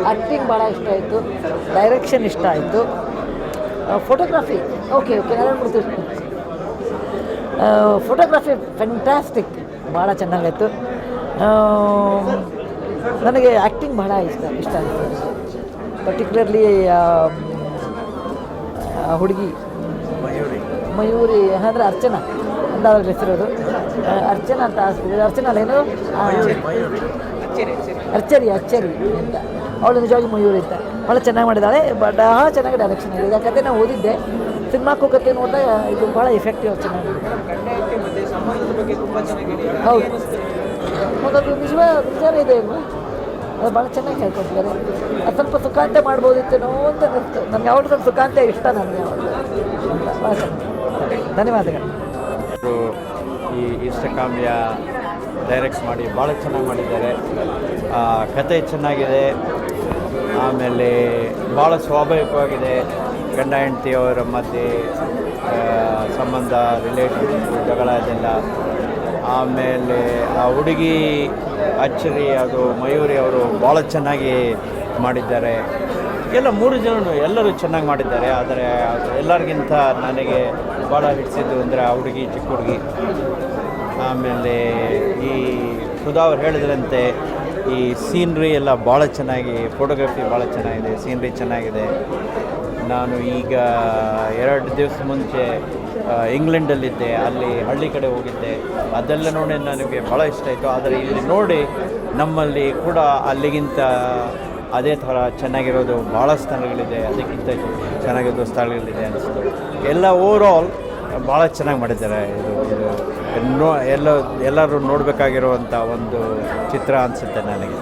Acting ಭಾಳ ಇಷ್ಟ ಆಯಿತು, ಡೈರೆಕ್ಷನ್ ಇಷ್ಟ ಆಯಿತು, photography okay Narayana photography fantastic, ಭಾಳ ಚೆನ್ನಾಗಾಯಿತು. ನನಗೆ ಆ್ಯಕ್ಟಿಂಗ್ ಭಾಳ ಇಷ್ಟ ಆಯಿತು, ಪರ್ಟಿಕ್ಯುಲರ್ಲಿ ಹುಡುಗಿ ಮಯೂರಿ ಅಂದರೆ ಅರ್ಚನಾ ಅಂದಾವಾಗ ಹೆಸರೋದು, ಅರ್ಚನಾ ಅಂತ ಹಾಸ್ಪಿಟಲ್, ಅರ್ಚನಾ ಅಲ್ಲೇನು ಅರ್ಚರಿ ಅಂತ, ಅವಳು ನಿಜವಾಗಿ ಮಯೂರಿ ಅಂತ ಭಾಳ ಚೆನ್ನಾಗಿ ಮಾಡಿದ್ದಾಳೆ. ಬಟ್ ಚೆನ್ನಾಗಿ ಡೈರೆಕ್ಷನ್ ಆಗಿದೆ. ಯಾಕಂದರೆ ನಾವು ಓದಿದ್ದೆ, ಸಿನಿಮಾಕ್ಕೂ ಕತೆ ನೋಡಿದಾಗ ಇದು ಭಾಳ ಎಫೆಕ್ಟಿವ್ ಚೆನ್ನಾಗಿದೆ. ಹೌದು, ಅದು ನಿಜವೇ ಇದೆ ಅಲ್ವಾ, ಅದು ಭಾಳ ಚೆನ್ನಾಗಿ ಹೇಳ್ಕೊಟ್ಟಿದ್ದಾರೆ. ಅದು ಸ್ವಲ್ಪ ಸುಖಾಂತ ಮಾಡ್ಬೋದಿತ್ತೇನೋ ಅಂತ ಅನಿಸ್ತು ನನಗೆ. ಯಾವ್ದು ಸ್ವಲ್ಪ ಸುಖಾಂತ ಇಷ್ಟ ನನಗೆ ಯಾವುದು ಅಂತ. ಭಾಳ ಚೆನ್ನಾಗಿ, ಧನ್ಯವಾದಗಳು. ಈ ಇಷ್ಟಕಾಮ್ಯ ಡೈರೆಕ್ಟ್ ಮಾಡಿ ಭಾಳ ಚೆನ್ನಾಗಿ ಮಾಡಿದ್ದಾರೆ. ಕತೆ ಚೆನ್ನಾಗಿದೆ, ಆಮೇಲೆ ಭಾಳ ಸ್ವಾಭಾವಿಕವಾಗಿದೆ. ಗಂಡ ಹೆಂಡತಿಯವರ ಮಧ್ಯೆ ಸಂಬಂಧ, ರಿಲೇಷನ್ಶಿಪ್, ಜಗಳ ಅದೆಲ್ಲ. ಆಮೇಲೆ ಆ ಹುಡುಗಿ ಅಚ್ಚರಿ, ಅದು ಮಯೂರಿ ಅವರು ಭಾಳ ಚೆನ್ನಾಗಿ ಮಾಡಿದ್ದಾರೆ. ಎಲ್ಲ 3 ಜನರು ಎಲ್ಲರೂ ಚೆನ್ನಾಗಿ ಮಾಡಿದ್ದಾರೆ. ಆದರೆ ಎಲ್ಲರಿಗಿಂತ ನನಗೆ ಭಾಳ ಹಿಡಿಸಿದ್ದು ಅಂದರೆ ಆ ಹುಡುಗಿ, ಚಿಕ್ಕ ಹುಡುಗಿ. ಆಮೇಲೆ ಈ ಸುಧಾ ಅವ್ರು ಹೇಳಿದ್ರಂತೆ ಈ ಸೀನ್ರಿ ಎಲ್ಲ ಭಾಳ ಚೆನ್ನಾಗಿ, ಫೋಟೋಗ್ರಫಿ ಭಾಳ ಚೆನ್ನಾಗಿದೆ, ಸೀನ್ರಿ ಚೆನ್ನಾಗಿದೆ. ನಾನು ಈಗ 2 ದಿವಸ ಮುಂಚೆ ಇಂಗ್ಲೆಂಡಲ್ಲಿದ್ದೆ, ಅಲ್ಲಿ ಹಳ್ಳಿ ಕಡೆ ಹೋಗಿದ್ದೆ. ಅದೆಲ್ಲ ನೋಡಿ ನನಗೆ ಭಾಳ ಇಷ್ಟ ಆಯಿತು. ಆದರೆ ಇಲ್ಲಿ ನೋಡಿ ನಮ್ಮಲ್ಲಿ ಕೂಡ ಅಲ್ಲಿಗಿಂತ ಅದೇ ಥರ ಚೆನ್ನಾಗಿರೋದು ಭಾಳ ಸ್ಥಳಗಳಿದೆ, ಅದಕ್ಕಿಂತ ಚೆನ್ನಾಗಿರೋ ಸ್ಥಳಗಳಿದೆ ಅನಿಸ್ತು. ಎಲ್ಲ ಓವರಾಲ್ ಭಾಳ ಚೆನ್ನಾಗಿ ಮಾಡಿದ್ದಾರೆ. ಇದು ಎಲ್ಲರೂ ನೋಡಬೇಕಾಗಿರುವಂಥ ಒಂದು ಚಿತ್ರ ಅನಿಸುತ್ತೆ ನನಗೆ.